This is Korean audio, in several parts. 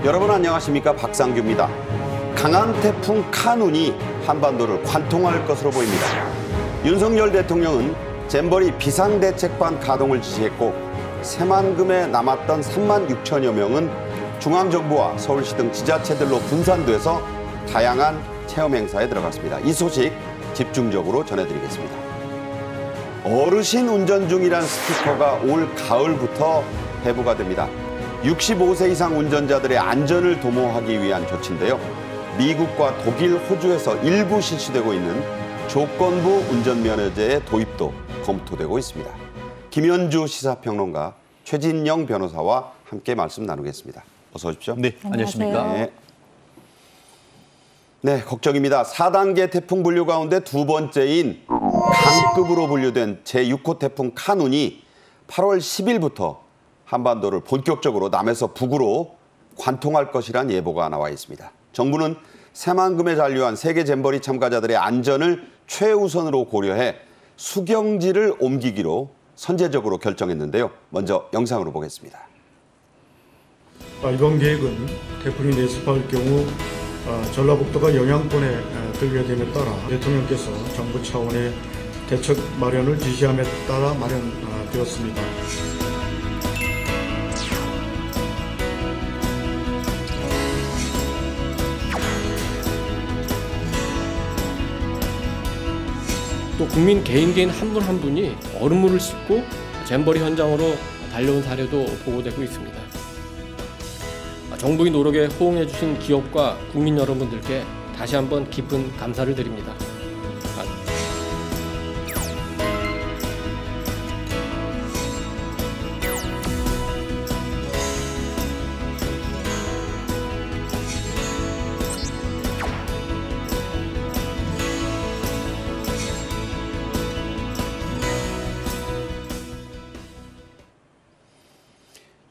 여러분 안녕하십니까, 박상규입니다. 강한 태풍 카눈이 한반도를 관통할 것으로 보입니다. 윤석열 대통령은 잼버리 비상대책반 가동을 지시했고 새만금에 남았던 3만 6천여 명은 중앙정부와 서울시 등 지자체들로 분산돼서 다양한 체험 행사에 들어갔습니다. 이 소식 집중적으로 전해드리겠습니다. 어르신 운전 중이란 스티커가 올 가을부터 배부가 됩니다. 65세 이상 운전자들의 안전을 도모하기 위한 조치인데요. 미국과 독일, 호주에서 일부 실시되고 있는 조건부 운전면허제의 도입도 검토되고 있습니다. 김현주 시사평론가, 최진영 변호사와 함께 말씀 나누겠습니다. 어서 오십시오. 네, 안녕하십니까. 네, 걱정입니다. 4단계 태풍 분류 가운데 두 번째인 강급으로 분류된 제6호 태풍 카눈이 8월 10일부터 한반도를 본격적으로 남에서 북으로 관통할 것이란 예보가 나와 있습니다. 정부는 새만금에 잔류한 세계 잼버리 참가자들의 안전을 최우선으로 고려해 수경지를 옮기기로 선제적으로 결정했는데요. 먼저 영상으로 보겠습니다. 이번 계획은 태풍이 내습할 경우 전라북도가 영향권에 들게 됨에 따라 대통령께서 정부 차원의 대책 마련을 지시함에 따라 마련되었습니다. 또 국민 개인 한 분 한 분이 얼음물을 싣고 잼버리 현장으로 달려온 사례도 보고되고 있습니다. 정부의 노력에 호응해 주신 기업과 국민 여러분들께 다시 한번 깊은 감사를 드립니다.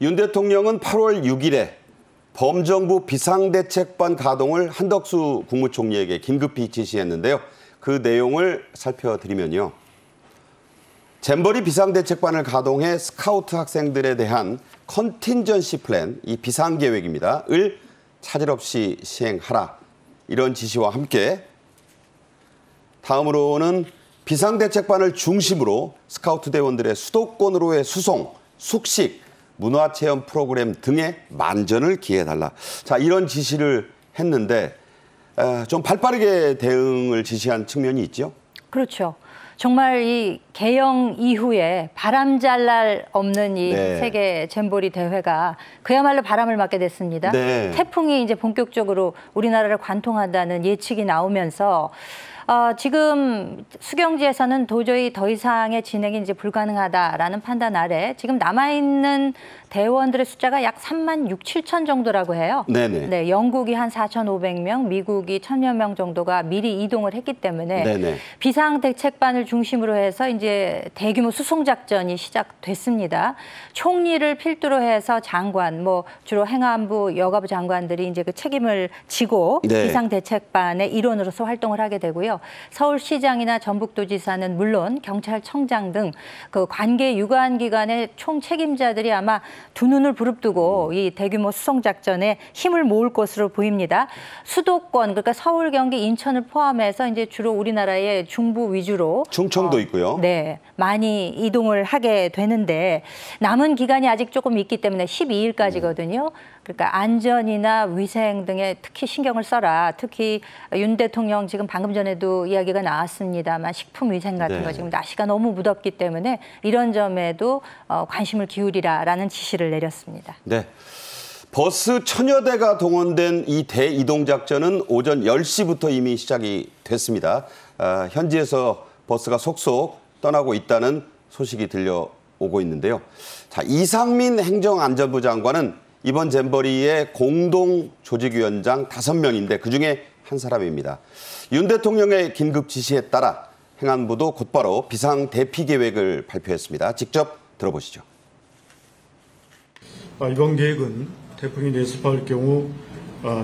윤 대통령은 8월 6일에 범정부 비상대책반 가동을 한덕수 국무총리에게 긴급히 지시했는데요. 그 내용을 살펴드리면요. 잼버리 비상대책반을 가동해 스카우트 학생들에 대한 컨틴전시 플랜, 이 비상계획입니다. 을 차질 없이 시행하라. 이런 지시와 함께 다음으로는 비상대책반을 중심으로 스카우트 대원들의 수도권으로의 수송, 숙식, 문화체험 프로그램 등에 만전을 기해달라. 자, 이런 지시를 했는데 좀 발빠르게 대응을 지시한 측면이 있죠? 그렇죠. 정말 이 개영 이후에 바람잘 날 없는 이 세계 잼버리 대회가 그야말로 바람을 맞게 됐습니다. 태풍이 이제 본격적으로 우리나라를 관통한다는 예측이 나오면서 지금 수경지에서는 도저히 더 이상의 진행이 이제 불가능하다라는 판단 아래 지금 남아있는 대원들의 숫자가 약 3만 6, 7천 정도라고 해요. 네, 영국이 한 4,500명, 미국이 1,000여 명 정도가 미리 이동을 했기 때문에 비상대책반을 중심으로 해서 이제 대규모 수송작전이 시작됐습니다. 총리를 필두로 해서 장관, 주로 행안부, 여가부 장관들이 이제 그 책임을 지고 비상대책반의 일원으로서 활동을 하게 되고요. 서울시장이나 전북도지사는 물론 경찰청장 등 그 관계 유관기관의 총 책임자들이 아마 두 눈을 부릅뜨고 이 대규모 수송작전에 힘을 모을 것으로 보입니다. 수도권, 그러니까 서울, 경기, 인천을 포함해서 이제 주로 우리나라의 중부 위주로 충청도 있고요. 네, 많이 이동을 하게 되는데 남은 기간이 아직 조금 있기 때문에 12일까지거든요. 그러니까 안전이나 위생 등에 특히 신경을 써라. 특히 윤 대통령 지금 방금 전에도 이야기가 나왔습니다만 식품 위생 같은 거 지금 날씨가 너무 무덥기 때문에 이런 점에도 관심을 기울이라라는 지시를 내렸습니다. 네. 버스 1000여 대가 동원된 이 대이동작전은 오전 10시부터 이미 시작이 됐습니다. 현지에서 버스가 속속 떠나고 있다는 소식이 들려오고 있는데요. 자, 이상민 행정안전부 장관은 이번 잼버리의 공동 조직위원장 5명인데 그중에 한 사람입니다. 윤 대통령의 긴급 지시에 따라 행안부도 곧바로 비상 대피 계획을 발표했습니다. 직접 들어보시죠. 이번 계획은 태풍이 내습할 경우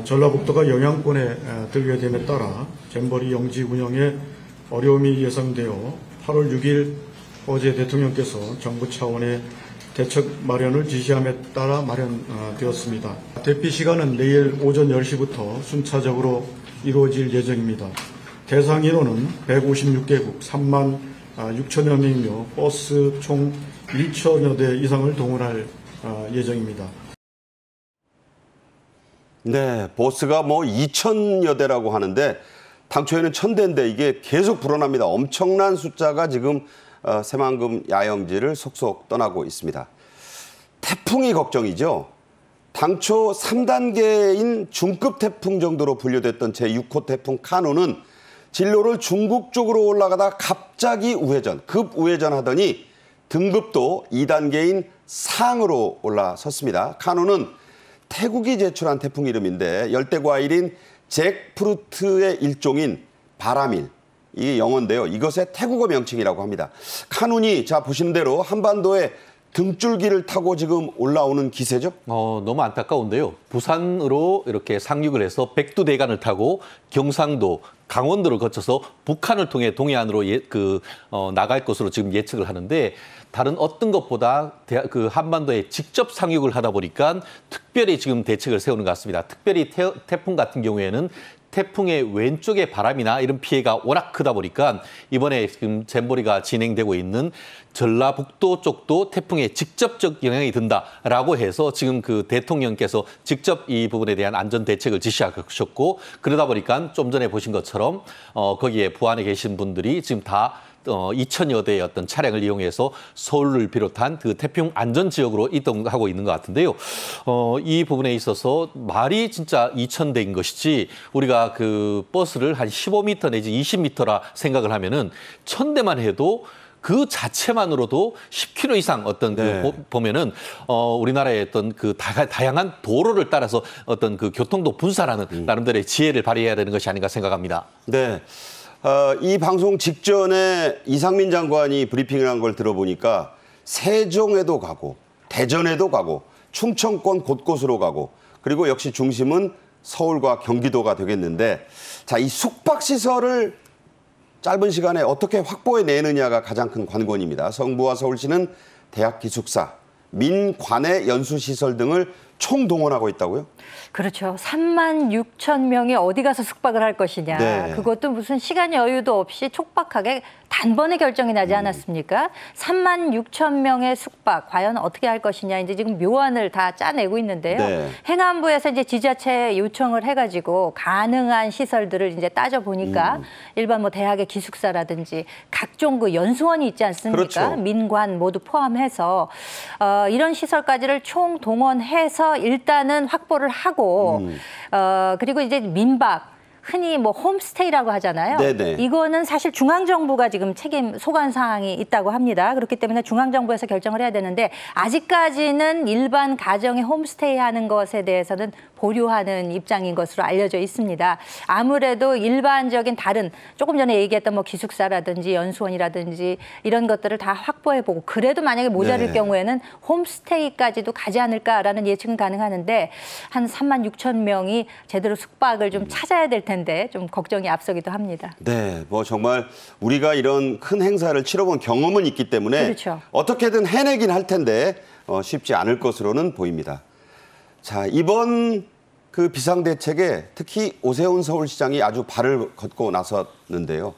전라북도가 영향권에 들게 됨에 따라 잼버리 영지 운영에 어려움이 예상되어 8월 6일 어제 대통령께서 정부 차원의 대책 마련을 지시함에 따라 마련되었습니다. 대피 시간은 내일 오전 10시부터 순차적으로 이루어질 예정입니다. 대상 인원은 156개국 3만 6천여 명이며 버스 총 1천여 대 이상을 동원할 예정입니다. 네, 버스가 뭐 2천여 대라고 하는데 당초에는 1,000대인데 이게 계속 불어납니다. 엄청난 숫자가 지금 새만금 야영지를 속속 떠나고 있습니다. 태풍이 걱정이죠. 당초 3단계인 중급 태풍 정도로 분류됐던 제6호 태풍 카눈은 진로를 중국 쪽으로 올라가다 갑자기 급 우회전 하더니 등급도 2단계인 상으로 올라섰습니다. 카눈은 태국이 제출한 태풍 이름인데 열대과일인 잭프루트의 일종인 바라밀, 이게 영어인데요. 이것의 태국어 명칭이라고 합니다. 카눈이 자 보시는 대로 한반도에 등줄기를 타고 지금 올라오는 기세죠? 너무 안타까운데요. 부산으로 이렇게 상륙을 해서 백두대간을 타고 경상도, 강원도를 거쳐서 북한을 통해 동해안으로 나갈 것으로 지금 예측을 하는데 다른 어떤 것보다 그 한반도에 직접 상륙을 하다 보니까 특별히 지금 대책을 세우는 것 같습니다. 특별히 태풍 같은 경우에는 태풍의 왼쪽의 바람이나 이런 피해가 워낙 크다 보니까 이번에 지금 잼버리가 진행되고 있는 전라북도 쪽도 태풍의 직접적 영향이 든다라고 해서 지금 그 대통령께서 직접 이 부분에 대한 안전 대책을 지시하셨고 그러다 보니까 좀 전에 보신 것처럼 거기에 부안에 계신 분들이 지금 다 2천여 대의 어떤 차량을 이용해서 서울을 비롯한 그 태풍 안전 지역으로 이동하고 있는 것 같은데요. 이 부분에 있어서 말이 진짜 2,000대인 것이지 우리가 그 버스를 한 15m 내지 20m라 생각을 하면은 1,000대만 해도 그 자체만으로도 10km 이상 어떤 보면은 우리나라의 어떤 그 다양한 도로를 따라서 어떤 그 교통도 분산하는 나름대로의 지혜를 발휘해야 되는 것이 아닌가 생각합니다. 네. 이 방송 직전에 이상민 장관이 브리핑을 한 걸 들어보니까 세종에도 가고 대전에도 가고 충청권 곳곳으로 가고 그리고 역시 중심은 서울과 경기도가 되겠는데 자, 이 숙박시설을 짧은 시간에 어떻게 확보해내느냐가 가장 큰 관건입니다. 성부와 서울시는 대학 기숙사, 민관의 연수시설 등을 총동원하고 있다고요? 그렇죠. 3만 6천 명이 어디 가서 숙박을 할 것이냐. 네. 그것도 무슨 시간 여유도 없이 촉박하게 단번에 결정이 나지 않았습니까? 3만 6천 명의 숙박 과연 어떻게 할 것이냐. 이제 지금 묘안을 다 짜내고 있는데요. 네. 행안부에서 이제 지자체에 요청을 해가지고 가능한 시설들을 이제 따져보니까 일반 뭐 대학의 기숙사라든지 각종 그 연수원이 있지 않습니까? 그렇죠. 민관 모두 포함해서 이런 시설까지를 총 동원해서 일단은 확보를 하고 그리고 이제 민박 흔히 뭐 홈스테이라고 하잖아요. 네네. 이거는 사실 중앙정부가 지금 책임 소관 사항이 있다고 합니다. 그렇기 때문에 중앙정부에서 결정을 해야 되는데 아직까지는 일반 가정에 홈스테이 하는 것에 대해서는 보류하는 입장인 것으로 알려져 있습니다. 아무래도 일반적인 다른 조금 전에 얘기했던 뭐 기숙사라든지 연수원이라든지 이런 것들을 다 확보해보고 그래도 만약에 모자랄 경우에는 홈스테이까지도 가지 않을까라는 예측은 가능하는데 한 3만 6천 명이 제대로 숙박을 좀 찾아야 될 텐데 좀 걱정이 앞서기도 합니다. 네, 뭐 정말 우리가 이런 큰 행사를 치러본 경험은 있기 때문에 그렇죠. 어떻게든 해내긴 할 텐데 쉽지 않을 것으로는 보입니다. 자, 이번 그 비상대책에 특히 오세훈 서울시장이 아주 발을 걷고 나섰는데요.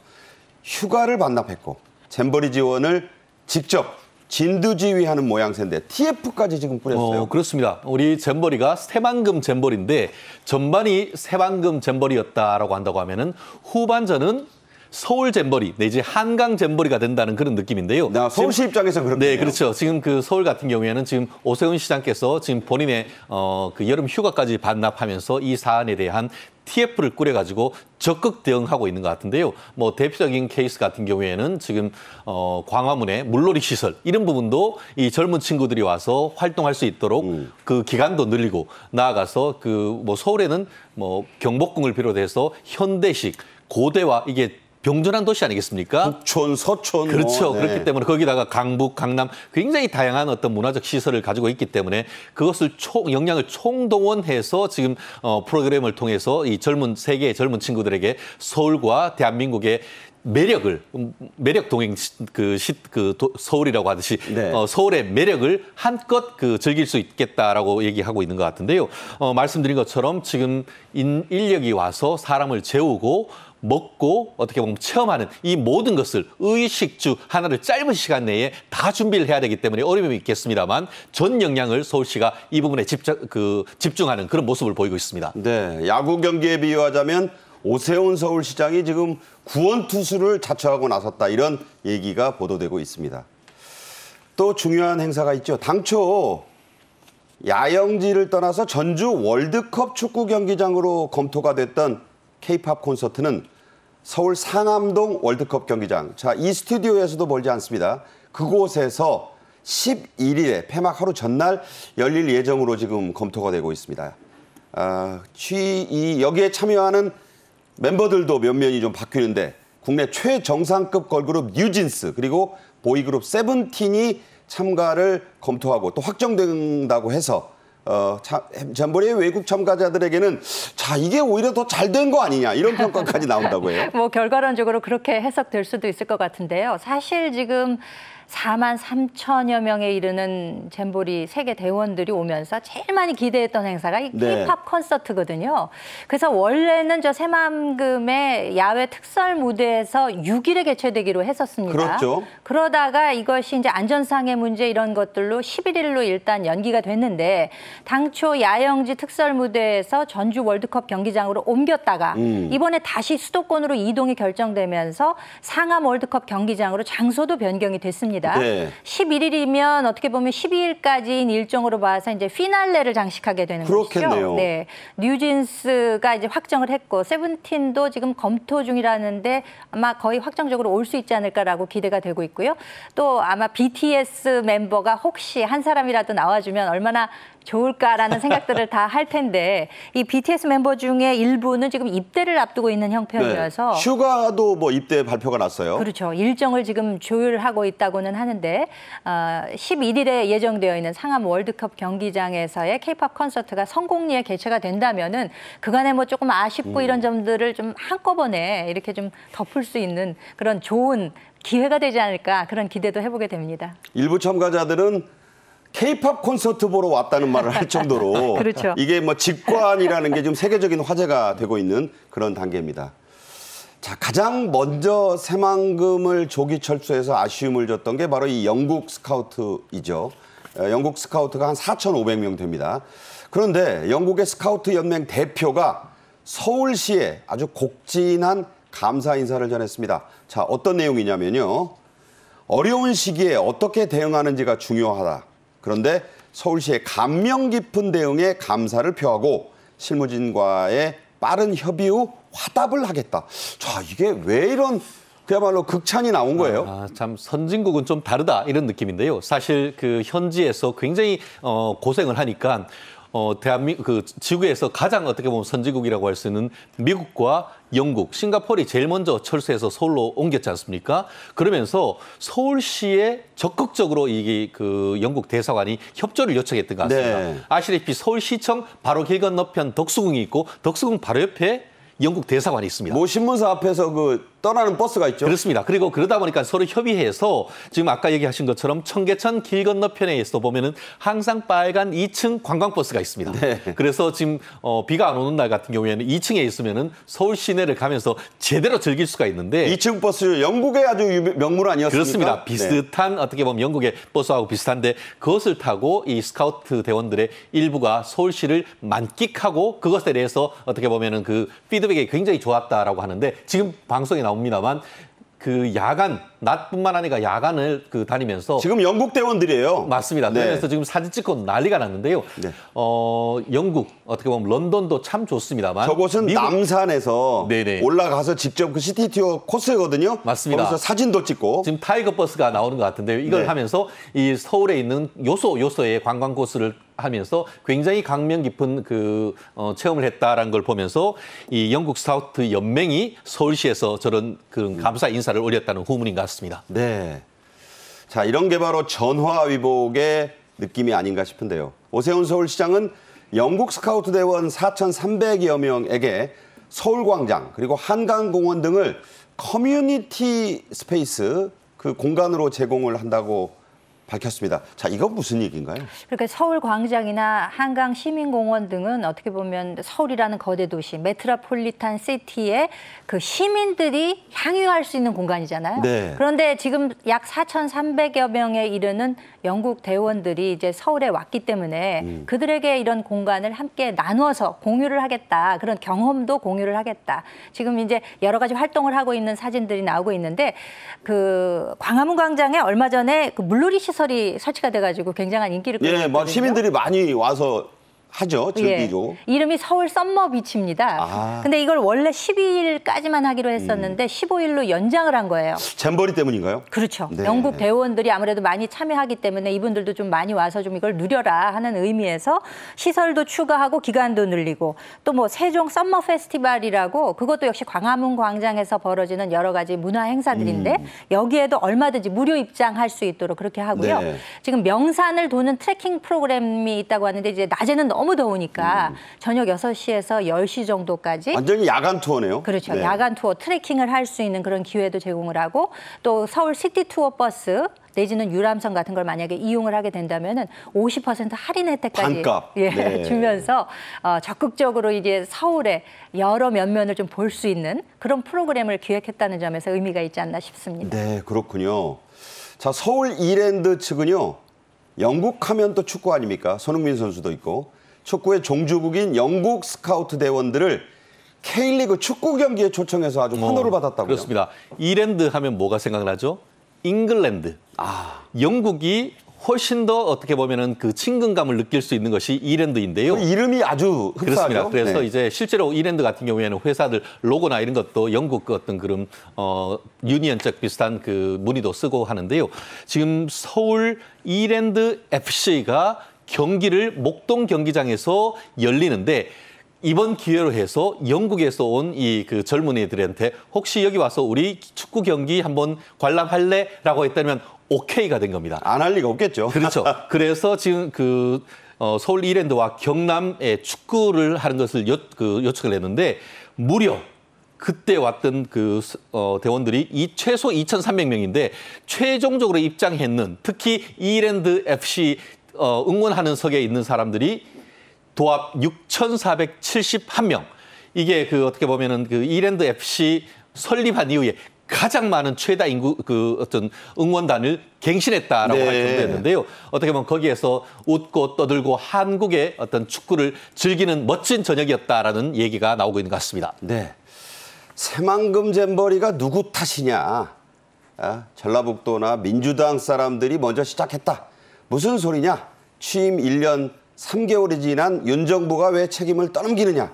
휴가를 반납했고 잼버리 지원을 직접 진두지휘하는 모양새인데 TF까지 지금 뿌렸어요. 그렇습니다. 우리 잼버리가 새만금 잼버리인데 전반이 새만금 잼버리였다라고 한다고 하면은 후반전은 서울 잼버리 내지 한강 잼버리가 된다는 그런 느낌인데요. 서울시 입장에서 그렇군요. 네, 그렇죠. 지금 그 서울 같은 경우에는 지금 오세훈 시장께서 지금 본인의 그 여름 휴가까지 반납하면서 이 사안에 대한 TF를 꾸려가지고 적극 대응하고 있는 것 같은데요. 뭐 대표적인 케이스 같은 경우에는 지금 광화문의 물놀이 시설 이런 부분도 이 젊은 친구들이 와서 활동할 수 있도록 그 기간도 늘리고 나아가서 그 뭐 서울에는 뭐 경복궁을 비롯해서 현대식 고대와 이게 병존한 도시 아니겠습니까? 북촌, 서촌. 그렇죠. 그렇기 때문에 거기다가 강북, 강남 굉장히 다양한 어떤 문화적 시설을 가지고 있기 때문에 그것을 역량을 총동원해서 지금 프로그램을 통해서 이 세계의 젊은 친구들에게 서울과 대한민국의 매력 동행 서울이라고 하듯이 네. 서울의 매력을 한껏 즐길 수 있겠다라고 얘기하고 있는 것 같은데요. 말씀드린 것처럼 지금 인력이 와서 사람을 재우고 먹고 어떻게 보면 체험하는 이 모든 것을 의식주 하나를 짧은 시간 내에 다 준비를 해야 되기 때문에 어려움이 있겠습니다만 전 역량을 서울시가 이 부분에 집중하는 그런 모습을 보이고 있습니다. 네, 야구 경기에 비유하자면 오세훈 서울시장이 지금 구원투수를 자처하고 나섰다 이런 얘기가 보도되고 있습니다. 또 중요한 행사가 있죠. 당초 야영지를 떠나서 전주 월드컵 축구 경기장으로 검토가 됐던 K-팝 콘서트는 서울 상암동 월드컵 경기장. 자, 이 스튜디오에서도 멀지 않습니다. 그곳에서 11일에 폐막 하루 전날 열릴 예정으로 지금 검토가 되고 있습니다. 여기에 참여하는 멤버들도 면면이 좀 바뀌는데 국내 최정상급 걸그룹 뉴진스 그리고 보이그룹 세븐틴이 참가를 검토하고 또 확정된다고 해서 잼버리의 외국 참가자들에게는 자 이게 오히려 더 잘 된 거 아니냐 이런 평가까지 나온다고 해요. 뭐 결과론적으로 그렇게 해석될 수도 있을 것 같은데요. 사실 지금 4만 3천여 명에 이르는 잼버리 세계 대원들이 오면서 제일 많이 기대했던 행사가 이 K-팝 콘서트거든요. 그래서 원래는 저 새만금의 야외 특설 무대에서 6일에 개최되기로 했었습니다. 그렇죠. 그러다가 이것이 이제 안전상의 문제 이런 것들로 11일로 일단 연기가 됐는데 당초 야영지 특설 무대에서 전주 월드컵 경기장으로 옮겼다가 이번에 다시 수도권으로 이동이 결정되면서 상암 월드컵 경기장으로 장소도 변경이 됐습니다. 네. 11일이면 어떻게 보면 12일까지인 일정으로 봐서 이제 피날레를 장식하게 되는 그렇겠네요. 것이죠. 네. 뉴진스가 이제 확정을 했고 세븐틴도 지금 검토 중이라는데 아마 거의 확정적으로 올 수 있지 않을까라고 기대가 되고 있고요. 또 아마 BTS 멤버가 혹시 한 사람이라도 나와주면 얼마나 좋을까라는 생각들을 다 할 텐데 이 BTS 멤버 중에 일부는 지금 입대를 앞두고 있는 형편이어서 네. 슈가도 뭐 입대 발표가 났어요. 그렇죠. 일정을 지금 조율하고 있다고는 하는데 11일에 예정되어 있는 상암 월드컵 경기장에서의 K-팝 콘서트가 성공리에 개최가 된다면은 그간에 뭐 조금 아쉽고 이런 점들을 좀 한꺼번에 이렇게 좀 덮을 수 있는 그런 좋은 기회가 되지 않을까 그런 기대도 해보게 됩니다. 일부 참가자들은 K-팝 콘서트 보러 왔다는 말을 할 정도로 그렇죠. 이게 뭐 직관이라는 게 좀 세계적인 화제가 되고 있는 그런 단계입니다. 자, 가장 먼저 새만금을 조기 철수해서 아쉬움을 줬던 게 바로 이 영국 스카우트이죠. 영국 스카우트가 한 4,500명 됩니다. 그런데 영국의 스카우트 연맹 대표가 서울시에 아주 곡진한 감사 인사를 전했습니다. 자, 어떤 내용이냐면요. 어려운 시기에 어떻게 대응하는지가 중요하다. 그런데 서울시의 감명 깊은 대응에 감사를 표하고 실무진과의 빠른 협의 후 화답을 하겠다. 자, 이게 왜 이런 그야말로 극찬이 나온 거예요? 참 선진국은 좀 다르다 이런 느낌인데요. 사실 그 현지에서 굉장히 고생을 하니까 대한민국 지구에서 가장 어떻게 보면 선진국이라고 할 수 있는 미국과 영국, 싱가포르이 제일 먼저 철수해서 서울로 옮겼지 않습니까? 그러면서 서울시에 적극적으로 이게 영국 대사관이 협조를 요청했던 것 같습니다. 네. 아시다시피 서울시청 바로 길 건너편 덕수궁이 있고 덕수궁 바로 옆에 영국 대사관이 있습니다. 모 신문사 앞에서 떠나는 버스가 있죠. 그렇습니다. 그리고 그러다 보니까 서로 협의해서 지금 아까 얘기하신 것처럼 청계천 길 건너편에서 보면은 항상 빨간 2층 관광버스가 있습니다. 네. 그래서 지금 비가 안 오는 날 같은 경우에는 2층에 있으면은 서울 시내를 가면서 제대로 즐길 수가 있는데 2층 버스 영국의 아주 명물 아니었습니까? 그렇습니다. 비슷한 어떻게 보면 영국의 버스하고 비슷한데 그것을 타고 이 스카우트 대원들의 일부가 서울시를 만끽하고 그것에 대해서 어떻게 보면은 피드백이 굉장히 좋았다라고 하는데 지금 방송에 나옵니다만 야간 낮뿐만 아니라 야간을 다니면서 지금 영국 대원들이에요. 맞습니다. 네. 그래서 지금 사진 찍고 난리가 났는데요. 네. 영국 어떻게 보면 런던도 참 좋습니다만 저곳은 남산에서 네네. 올라가서 직접 시티 투어 코스거든요. 맞습니다. 거기서 사진도 찍고 지금 타이거 버스가 나오는 것 같은데요. 이걸 네. 하면서 이 서울에 있는 요소의 관광 코스를 하면서 굉장히 감명 깊은 체험을 했다라는 걸 보면서 이 영국 스카우트 연맹이 서울시에서 저런 감사 인사를 올렸다는 후문인 것 같습니다. 네. 자, 이런 게 바로 전화위복의 느낌이 아닌가 싶은데요. 오세훈 서울시장은 영국 스카우트 대원 4,300여 명에게 서울광장 그리고 한강공원 등을 커뮤니티 스페이스 그 공간으로 제공을 한다고 밝혔습니다. 자, 이건 무슨 얘기인가요? 그러니까 서울 광장이나 한강 시민공원 등은 어떻게 보면 서울이라는 거대 도시, 메트로폴리탄 시티에 그 시민들이 향유할 수 있는 공간이잖아요. 네. 그런데 지금 약 4,300여 명에 이르는 영국 대원들이 이제 서울에 왔기 때문에 그들에게 이런 공간을 함께 나누어서 공유를 하겠다. 그런 경험도 공유를 하겠다. 지금 이제 여러 가지 활동을 하고 있는 사진들이 나오고 있는데 그 광화문 광장에 얼마 전에 그 물놀이 시설이 설치가 돼가지고 굉장한 인기를 끌고 있거든요. 시민들이 많이 와서 하죠, 즐기죠. 이름이 서울 썸머 비치입니다. 근데 이걸 원래 12일까지만 하기로 했었는데 15일로 연장을 한 거예요. 잼버리 때문인가요? 그렇죠. 네. 영국 대원들이 아무래도 많이 참여하기 때문에 이분들도 좀 많이 와서 좀 이걸 누려라 하는 의미에서 시설도 추가하고 기간도 늘리고 또 뭐 세종 썸머 페스티벌이라고 그것도 역시 광화문 광장에서 벌어지는 여러 가지 문화 행사들인데 여기에도 얼마든지 무료 입장할 수 있도록 그렇게 하고요. 네. 지금 명산을 도는 트레킹 프로그램이 있다고 하는데 이제 낮에는 너무 더우니까 저녁 6시에서 10시 정도까지 완전히 야간 투어네요. 그렇죠. 네. 야간 투어 트레킹을 할 수 있는 그런 기회도 제공을 하고 또 서울 시티 투어 버스 내지는 유람선 같은 걸 만약에 이용을 하게 된다면은 50% 할인 혜택까지 반값. 네. 주면서 적극적으로 이제 서울의 여러 면면을 좀 볼 수 있는 그런 프로그램을 기획했다는 점에서 의미가 있지 않나 싶습니다. 네, 그렇군요. 자, 서울 이랜드 측은요. 영국 하면 또 축구 아닙니까? 손흥민 선수도 있고 축구의 종주국인 영국 스카우트 대원들을 K리그 축구 경기에 초청해서 아주 환호를 받았다고요? 그렇습니다. 이랜드 하면 뭐가 생각나죠? 잉글랜드. 영국이 훨씬 더 어떻게 보면은 그 친근감을 느낄 수 있는 것이 이랜드인데요. 그 이름이 아주 흡사하죠. 그렇습니다. 그래서 이제 실제로 이랜드 같은 경우에는 회사들 로고나 이런 것도 영국 그 어떤 그런 유니언적 비슷한 그 무늬도 쓰고 하는데요. 지금 서울 이랜드 FC가 경기를 목동 경기장에서 열리는데 이번 기회로 해서 영국에서 온 이 그 젊은이들한테 혹시 여기 와서 우리 축구 경기 한번 관람할래?라고 했다면 오케이가 된 겁니다. 안 할 리가 없겠죠. 그렇죠. 그래서 지금 그 서울 이랜드와 경남에 축구를 하는 것을 요청을 했는데 무려 그때 왔던 그 대원들이 최소 2,300명인데 최종적으로 입장했는 특히 이랜드 FC 응원하는 석에 있는 사람들이 도합 6,471명. 이게 그 어떻게 보면은 그 이랜드 FC 설립한 이후에 가장 많은 최다 인구 그 어떤 응원단을 갱신했다라고 할 정도였는데요. 어떻게 보면 거기에서 웃고 떠들고 한국의 어떤 축구를 즐기는 멋진 저녁이었다라는 얘기가 나오고 있는 것 같습니다. 네. 새만금 잼버리가 누구 탓이냐? 전라북도나 민주당 사람들이 먼저 시작했다. 무슨 소리냐? 취임 1년 3개월이 지난 윤 정부가 왜 책임을 떠넘기느냐?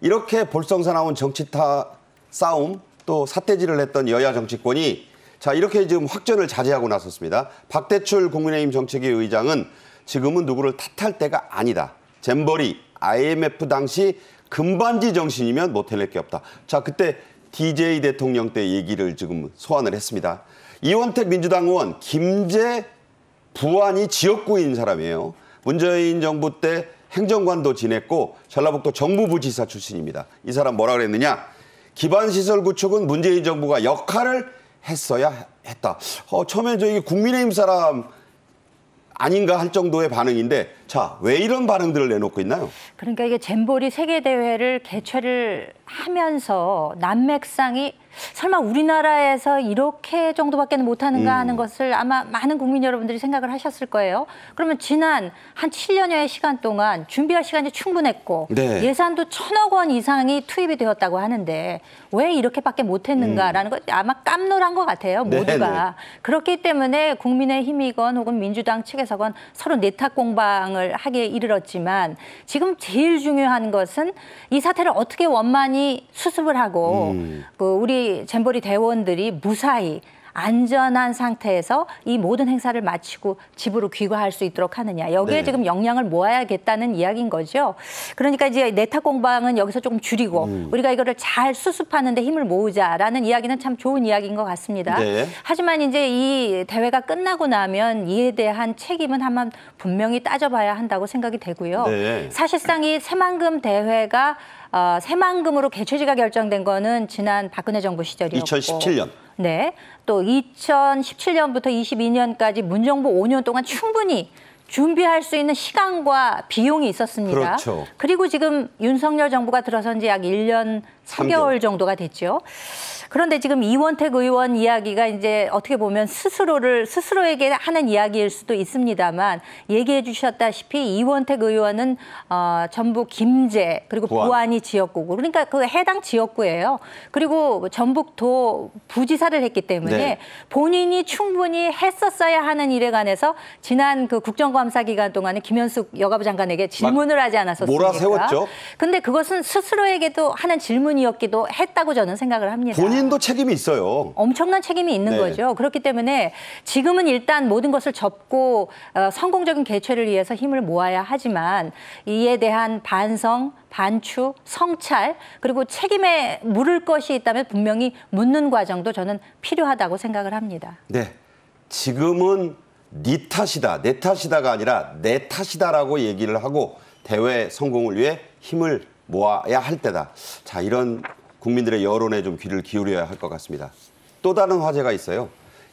이렇게 볼썽사나운 정치타 싸움 또 삿대질을 했던 여야 정치권이 자 이렇게 지금 확전을 자제하고 나섰습니다. 박대출 국민의힘 정책위 의장은 지금은 누구를 탓할 때가 아니다. 잼버리, IMF 당시 금반지 정신이면 못해낼 게 없다. 자 그때 DJ 대통령 때 얘기를 지금 소환을 했습니다. 이원택 민주당 의원, 김재 부안이 지역구인 사람이에요. 문재인 정부 때 행정관도 지냈고 전라북도 정무부지사 출신입니다. 이 사람 뭐라 그랬느냐? 기반시설 구축은 문재인 정부가 역할을 했어야 했다. 처음에 저희 국민의힘 사람 아닌가 할 정도의 반응인데 자, 왜 이런 반응들을 내놓고 있나요? 그러니까 이게 잼버리 세계대회를 개최를 하면서 난맥상이 설마 우리나라에서 이렇게 정도밖에 못하는가 하는 것을 아마 많은 국민 여러분들이 생각을 하셨을 거예요. 그러면 지난 한 7년여의 시간 동안 준비할 시간이 충분했고 예산도 1,000억 원 이상이 투입이 되었다고 하는데 왜 이렇게밖에 못했는가라는 것 아마 깜놀한 것 같아요. 모두가. 그렇기 때문에 국민의힘이건 혹은 민주당 측에서건 서로 내탁 공방을 하기에 이르렀지만 지금 제일 중요한 것은 이 사태를 어떻게 원만히 수습을 하고 우리 잼버리 대원들이 무사히 안전한 상태에서 이 모든 행사를 마치고 집으로 귀가할 수 있도록 하느냐. 여기에 지금 역량을 모아야겠다는 이야기인 거죠. 그러니까 이제 내탁 공방은 여기서 조금 줄이고 우리가 이거를 잘 수습하는 데 힘을 모으자라는 이야기는 참 좋은 이야기인 것 같습니다. 하지만 이제 이 대회가 끝나고 나면 이에 대한 책임은 한번 분명히 따져봐야 한다고 생각이 되고요. 사실상 이 새만금 대회가 새만금으로 개최지가 결정된 거는 지난 박근혜 정부 시절이었고 2017년. 네. 또 2017년부터 22년까지 문정부 5년 동안 충분히 준비할 수 있는 시간과 비용이 있었습니다. 그렇죠. 그리고 지금 윤석열 정부가 들어선 지 약 1년 3개월 정도가 됐죠. 그런데 지금 이원택 의원 이야기가 이제 어떻게 보면 스스로에게 하는 이야기일 수도 있습니다만 얘기해 주셨다시피 이원택 의원은 전북 김제 그리고 부안이 지역구고 그러니까 그 해당 지역구예요. 그리고 전북도 부지사를 했기 때문에 본인이 충분히 했었어야 하는 일에 관해서 지난 그 국정감사 기간 동안에 김현숙 여가부 장관에게 질문을 하지 않았었습니까? 몰아세웠죠. 근데 그것은 스스로에게도 하는 질문이었기도 했다고 저는 생각을 합니다. 본인도 책임이 있어요. 엄청난 책임이 있는 거죠. 그렇기 때문에 지금은 일단 모든 것을 접고 성공적인 개최를 위해서 힘을 모아야 하지만 이에 대한 반성, 반추, 성찰 그리고 책임에 물을 것이 있다면 분명히 묻는 과정도 저는 필요하다고 생각을 합니다. 네, 지금은 네 탓이다, 내 탓이다가 아니라 내 탓이다라고 얘기를 하고 대회 성공을 위해 힘을 모아야 할 때다. 자, 이런 국민들의 여론에 좀 귀를 기울여야 할 것 같습니다. 또 다른 화제가 있어요.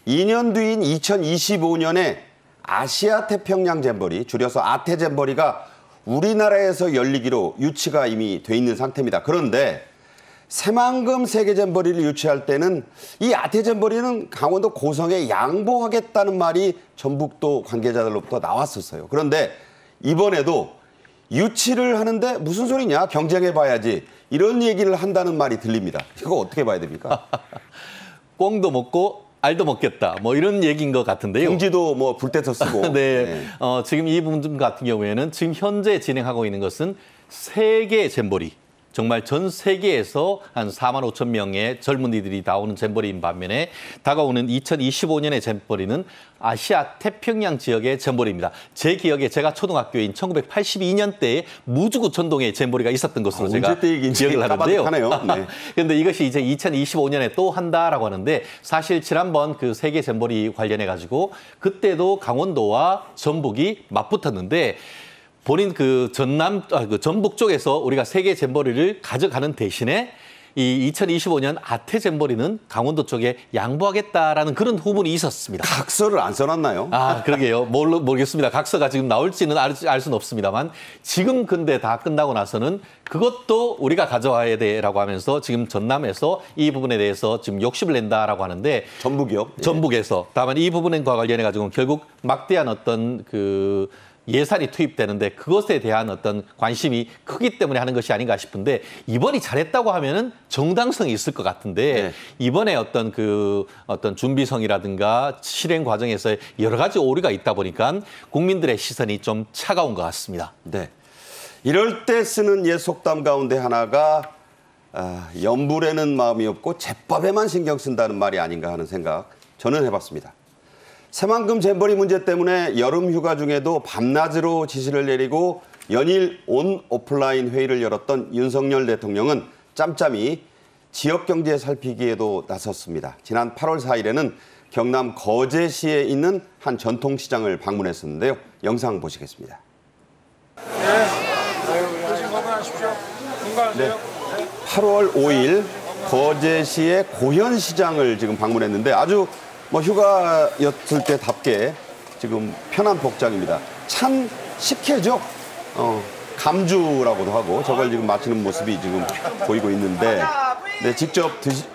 2년 뒤인 2025년에 아시아 태평양 잼버리, 줄여서 아태 잼버리가 우리나라에서 열리기로 유치가 이미 돼 있는 상태입니다. 그런데 새만금 세계 잼버리를 유치할 때는 이 아태 잼버리는 강원도 고성에 양보하겠다는 말이 전북도 관계자들로부터 나왔었어요. 그런데 이번에도 유치를 하는데 무슨 소리냐? 경쟁해봐야지. 이런 얘기를 한다는 말이 들립니다. 이거 어떻게 봐야 됩니까? 꽁도 먹고 알도 먹겠다. 뭐 이런 얘기인 것 같은데요. 공지도 뭐 불때서 쓰고. 네. 지금 이 부분 같은 경우에는 지금 현재 진행하고 있는 것은 세계 잼버리. 정말 전 세계에서 한 4만 5천 명의 젊은이들이 나오는 잼버리인 반면에 다가오는 2025년의 잼버리는 아시아 태평양 지역의 잼버리입니다. 제 기억에 제가 초등학교인 1982년대에 무주구 전동에 잼버리가 있었던 것으로 제가 기억을 하는데요. 그런데 이것이 이제 2025년에 또 한다라고 하는데 사실 지난번 그 세계 잼버리 관련해 가지고 그때도 강원도와 전북이 맞붙었는데 본인 그 전북 쪽에서 우리가 세계 잼버리를 가져가는 대신에 이 2025년 아태 잼버리는 강원도 쪽에 양보하겠다라는 그런 후문이 있었습니다. 각서를 안 써놨나요? 그러게요. 모르겠습니다. 각서가 지금 나올지는 알 수는 없습니다만 지금 근데 다 끝나고 나서는 그것도 우리가 가져와야 돼라고 하면서 지금 전남에서 이 부분에 대해서 지금 욕심을 낸다라고 하는데 전북이요? 전북에서 다만 이 부분과 관련해 가지고 결국 막대한 어떤 그 예산이 투입되는데 그것에 대한 어떤 관심이 크기 때문에 하는 것이 아닌가 싶은데 이번이 잘했다고 하면은 정당성이 있을 것 같은데 이번에 어떤 준비성이라든가 실행 과정에서 여러 가지 오류가 있다 보니까 국민들의 시선이 좀 차가운 것 같습니다. 네. 이럴 때 쓰는 옛 속담 가운데 하나가 연불에는 마음이 없고 제법에만 신경 쓴다는 말이 아닌가 하는 생각 저는 해봤습니다. 새만금 잼버리 문제 때문에 여름 휴가 중에도 밤낮으로 지시를 내리고 연일 온 오프라인 회의를 열었던 윤석열 대통령은 짬짬이 지역 경제 살피기에도 나섰습니다. 지난 8월 4일에는 경남 거제시에 있는 한 전통시장을 방문했었는데요. 영상 보시겠습니다. 네, 8월 5일 거제시의 고현시장을 지금 방문했는데 아주 휴가였을 때답게 지금 편한 복장입니다. 찬 식혜죠. 감주라고도 하고 저걸 지금 마시는 모습이 지금 보이고 있는데 직접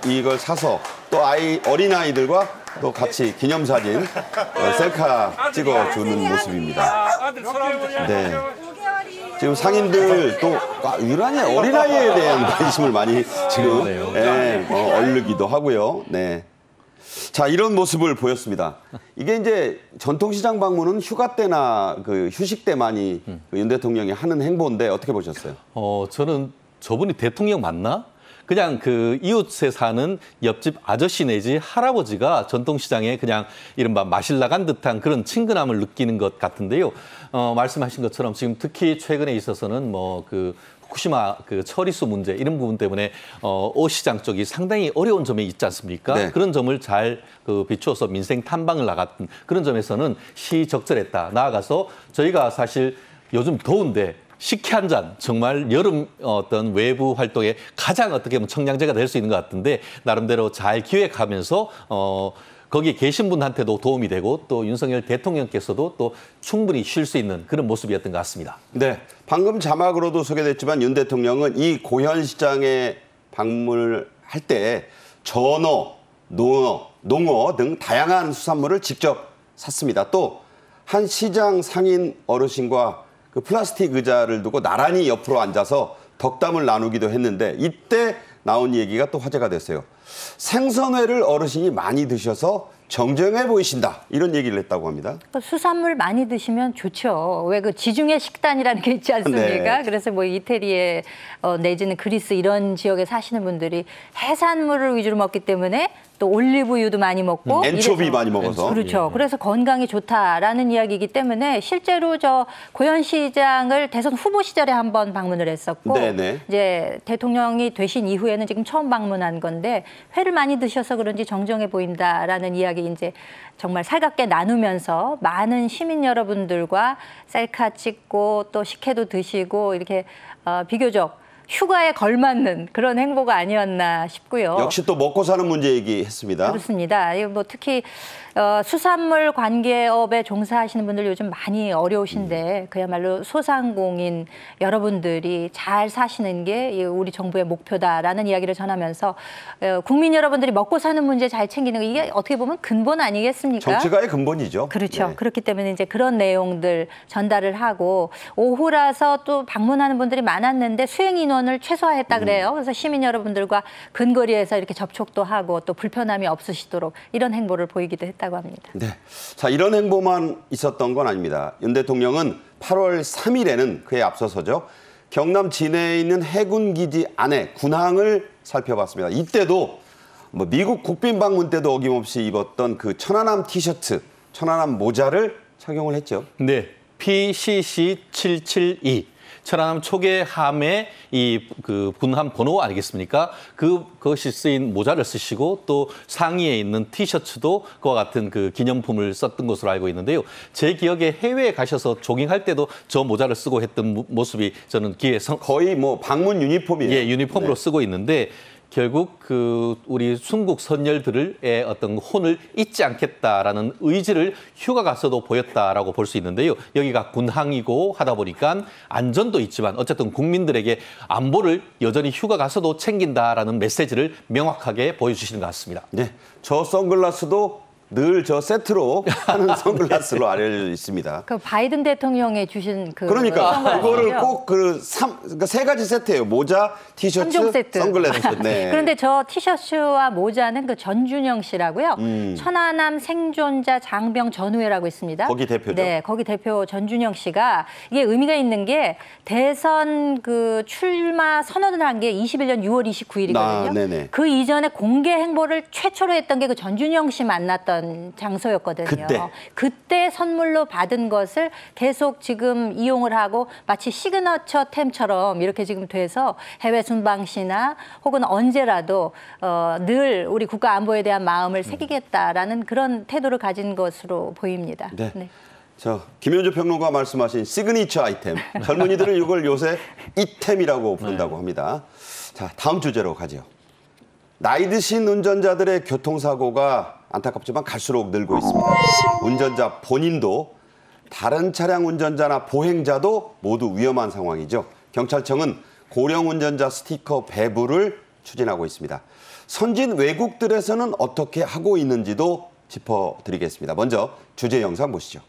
이걸 사서 또 어린아이들과 또 같이 기념사진 셀카 찍어주는 모습입니다. 네. 지금 상인들 또 유난히 어린아이에 대한 관심을 많이 지금 얼르기도 하고요. 네. 자, 이런 모습을 보였습니다. 이게 이제 전통시장 방문은 휴가 때나 그 휴식 때만이 윤 대통령이 하는 행보인데 어떻게 보셨어요? 저는 저분이 대통령 맞나? 그냥 그 이웃에 사는 옆집 아저씨 내지 할아버지가 전통시장에 그냥 이른바 마실 나간 듯한 그런 친근함을 느끼는 것 같은데요. 말씀하신 것처럼 지금 특히 최근에 있어서는 뭐 그 후쿠시마 그 처리수 문제 이런 부분 때문에 어시장 쪽이 상당히 어려운 점이 있지 않습니까? 네. 그런 점을 잘 비추어서 민생 탐방을 나갔던 그런 점에서는 시적절했다. 나아가서 저희가 사실 요즘 더운데 식혜 한 잔 정말 여름 어떤 외부 활동에 가장 어떻게 보면 청량제가 될 수 있는 것 같은데 나름대로 잘 기획하면서 거기 계신 분한테도 도움이 되고 또 윤석열 대통령께서도 또 충분히 쉴 수 있는 그런 모습이었던 것 같습니다. 네, 방금 자막으로도 소개됐지만 윤 대통령은 이 고현시장에 방문을 할 때 전어, 농어 등 다양한 수산물을 직접 샀습니다. 또 한 시장 상인 어르신과 그 플라스틱 의자를 두고 나란히 옆으로 앉아서 덕담을 나누기도 했는데 이때 나온 얘기가 또 화제가 됐어요. 생선회를 어르신이 많이 드셔서 정정해 보이신다. 이런 얘기를 했다고 합니다. 수산물 많이 드시면 좋죠. 왜 그 지중해 식단이라는 게 있지 않습니까? 네. 그래서 뭐 이태리에 내지는 그리스 이런 지역에 사시는 분들이 해산물을 위주로 먹기 때문에 또 올리브유도 많이 먹고 엔초비 많이 먹어서. 그렇죠. 그래서 건강이 좋다라는 이야기이기 때문에 실제로 저 고현시장을 대선 후보 시절에 한번 방문을 했었고 네네. 이제 대통령이 되신 이후에는 지금 처음 방문한 건데 회를 많이 드셔서 그런지 정정해 보인다라는 이야기 이제 정말 살갑게 나누면서 많은 시민 여러분들과 셀카 찍고 또 식혜도 드시고 이렇게 비교적 휴가에 걸맞는 그런 행보가 아니었나 싶고요. 역시 또 먹고 사는 문제 얘기했습니다. 그렇습니다. 뭐 특히 수산물 관계업에 종사하시는 분들 요즘 많이 어려우신데 그야말로 소상공인 여러분들이 잘 사시는 게 우리 정부의 목표다라는 이야기를 전하면서 국민 여러분들이 먹고 사는 문제 잘 챙기는 거 이게 어떻게 보면 근본 아니겠습니까? 정치가의 근본이죠. 그렇죠. 네. 그렇기 때문에 이제 그런 내용들 전달을 하고 오후라서 또 방문하는 분들이 많았는데 수행 인원을 최소화했다 그래요. 그래서 시민 여러분들과 근거리에서 이렇게 접촉도 하고 또 불편함이 없으시도록 이런 행보를 보이기도 했다고 합니다. 네. 자, 이런 행보만 있었던 건 아닙니다. 윤 대통령은 8월 3일에는 그에 앞서서죠. 경남 진해에 있는 해군 기지 안에 군항을 살펴봤습니다. 이때도 뭐 미국 국빈 방문 때도 어김없이 입었던 그 천안함 티셔츠, 천안함 모자를 착용을 했죠. 네, PCC 772. 천안함 초계함의 그 군함 번호 아니겠습니까? 그것이 쓰인 모자를 쓰시고 또 상의에 있는 티셔츠도 그와 같은 그 기념품을 썼던 것으로 알고 있는데요. 제 기억에 해외에 가셔서 조깅할 때도 저 모자를 쓰고 했던 모습이 저는 거의 뭐 방문 유니폼이에요. 예, 유니폼으로 네. 쓰고 있는데 결국 그 우리 순국 선열들의 어떤 혼을 잊지 않겠다라는 의지를 휴가 가서도 보였다라고 볼 수 있는데요. 여기가 군항이고 하다 보니까 안전도 있지만 어쨌든 국민들에게 안보를 여전히 휴가 가서도 챙긴다라는 메시지를 명확하게 보여주시는 것 같습니다. 네, 저 선글라스도 늘 저 세트로 하는 선글라스로 알려져 있습니다. 그 바이든 대통령이 주신 그 그러니까 선글라스죠? 그거를 꼭 그러니까 세 가지 세트예요. 모자, 티셔츠, 3종 세트. 선글라스. 네. 그런데 저 티셔츠와 모자는 그 전준영 씨라고요. 천안함 생존자 장병 전우회라고 있습니다. 거기 대표죠. 네, 거기 대표 전준영 씨가 이게 의미가 있는 게 대선 그 출마 선언을 한 게 21년 6월 29일이거든요. 네네. 그 이전에 공개 행보를 최초로 했던 게 그 전준영 씨 만났던 장소였거든요. 그때 선물로 받은 것을 계속 지금 이용을 하고 마치 시그너처템처럼 이렇게 지금 돼서 해외 순방 시나 혹은 언제라도 늘 우리 국가 안보에 대한 마음을 새기겠다라는 그런 태도를 가진 것으로 보입니다. 네. 네. 자, 김현주 평론가 말씀하신 시그니처 아이템. 젊은이들은 이걸 요새 이템이라고 부른다고 합니다. 자, 다음 주제로 가죠. 나이 드신 운전자들의 교통사고가 안타깝지만 갈수록 늘고 있습니다. 운전자 본인도 다른 차량 운전자나 보행자도 모두 위험한 상황이죠. 경찰청은 고령 운전자 스티커 배부를 추진하고 있습니다. 선진 외국들에서는 어떻게 하고 있는지도 짚어드리겠습니다. 먼저 주제 영상 보시죠.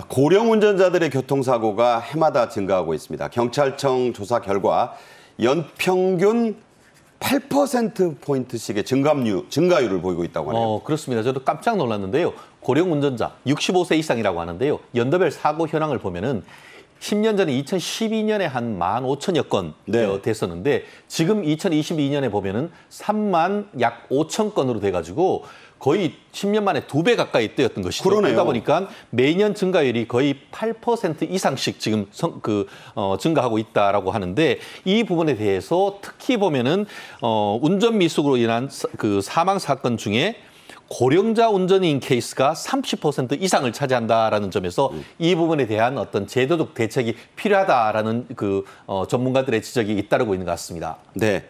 고령 운전자들의 교통사고가 해마다 증가하고 있습니다. 경찰청 조사 결과 연평균 8%포인트씩의 증가율을 보이고 있다고 하네요. 그렇습니다. 저도 깜짝 놀랐는데요. 고령 운전자 65세 이상이라고 하는데요. 연도별 사고 현황을 보면은 10년 전에 2012년에 한 15,000여 건 됐었는데 지금 2022년에 보면은 3만 약 5천 건으로 돼가지고 거의 10년 만에 2배 가까이 뛰었던 것이죠. 그러다 보니까 매년 증가율이 거의 8% 이상씩 지금 증가하고 있다라고 하는데 이 부분에 대해서 특히 보면은 운전 미숙으로 인한 그 사망 사건 중에 고령자 운전인 케이스가 30% 이상을 차지한다라는 점에서 이 부분에 대한 어떤 제도적 대책이 필요하다라는 전문가들의 지적이 잇따르고 있는 것 같습니다. 네.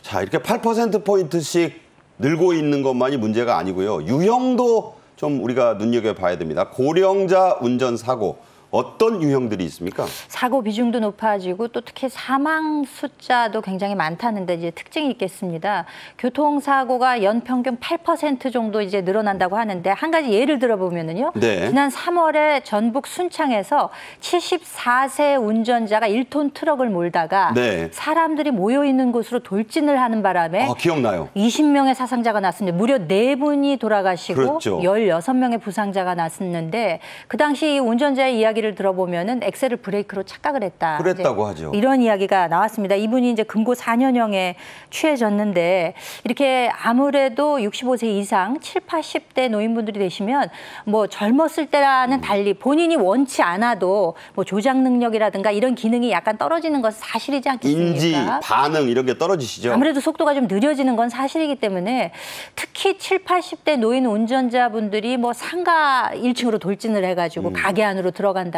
자, 이렇게 8%포인트씩 늘고 있는 것만이 문제가 아니고요. 유형도 좀 우리가 눈여겨봐야 됩니다. 고령자 운전 사고. 어떤 유형들이 있습니까? 사고 비중도 높아지고 또 특히 사망 숫자도 굉장히 많다는 데 이제 특징이 있겠습니다. 교통사고가 연평균 8% 정도 이제 늘어난다고 하는데 한 가지 예를 들어보면은요. 네. 지난 3월에 전북 순창에서 74세 운전자가 1톤 트럭을 몰다가 네. 사람들이 모여 있는 곳으로 돌진을 하는 바람에 기억나요. 20명의 사상자가 났습니다. 무려 4분이 돌아가시고 그렇죠. 16명의 부상자가 났었는데 그 당시 운전자의 이야기를 들어보면은 엑셀을 브레이크로 착각을 했다. 그랬다고 하죠. 이런 이야기가 나왔습니다. 이분이 이제 금고 4년형에 취해졌는데 이렇게 아무래도 65세 이상 7, 80대 노인분들이 되시면 뭐 젊었을 때와는 달리 본인이 원치 않아도 뭐 조작 능력이라든가 이런 기능이 약간 떨어지는 것은 사실이지 않겠습니까? 인지, 반응 이런 게 떨어지시죠? 아무래도 속도가 좀 느려지는 건 사실이기 때문에 특히 7, 80대 노인 운전자분들이 뭐 상가 1층으로 돌진을 해가지고 가게 안으로 들어간다거나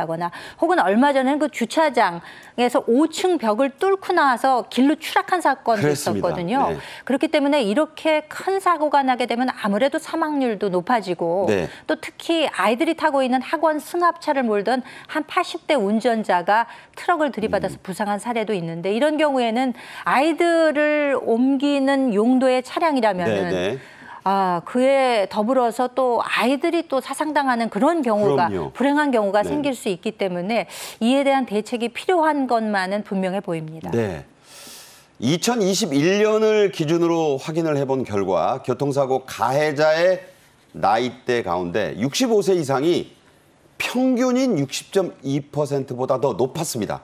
혹은 얼마 전에는 그 주차장에서 5층 벽을 뚫고 나와서 길로 추락한 사건도 있었거든요. 네. 그렇기 때문에 이렇게 큰 사고가 나게 되면 아무래도 사망률도 높아지고 네. 또 특히 아이들이 타고 있는 학원 승합차를 몰던 한 80대 운전자가 트럭을 들이받아서 부상한 사례도 있는데 이런 경우에는 아이들을 옮기는 용도의 차량이라면은 네. 그에 더불어서 또 아이들이 또 사상당하는 그런 경우가 그럼요. 불행한 경우가 네. 생길 수 있기 때문에 이에 대한 대책이 필요한 것만은 분명해 보입니다. 네. 2021년을 기준으로 확인을 해본 결과 교통사고 가해자의 나이대 가운데 65세 이상이 평균인 60.2%보다 더 높았습니다.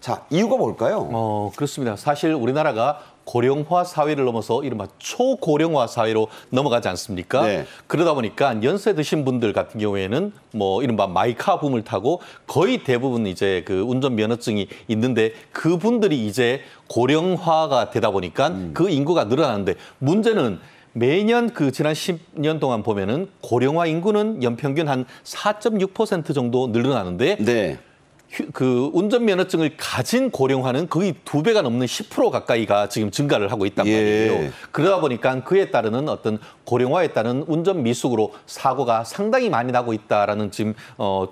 자, 이유가 뭘까요? 그렇습니다. 사실 우리나라가 고령화 사회를 넘어서 이른바 초고령화 사회로 넘어가지 않습니까? 네. 그러다 보니까 연세 드신 분들 같은 경우에는 뭐 이른바 마이카 붐을 타고 거의 대부분 이제 그 운전 면허증이 있는데 그분들이 이제 고령화가 되다 보니까 그 인구가 늘어나는데 문제는 매년 그 지난 10년 동안 보면은 고령화 인구는 연평균 한 4.6% 정도 늘어나는데 네. 그 운전면허증을 가진 고령화는 거의 2배가 넘는 10% 가까이가 지금 증가를 하고 있단 말이에요. 그러다 보니까 그에 따르는 어떤 고령화에 따른 운전 미숙으로 사고가 상당히 많이 나고 있다라는 지금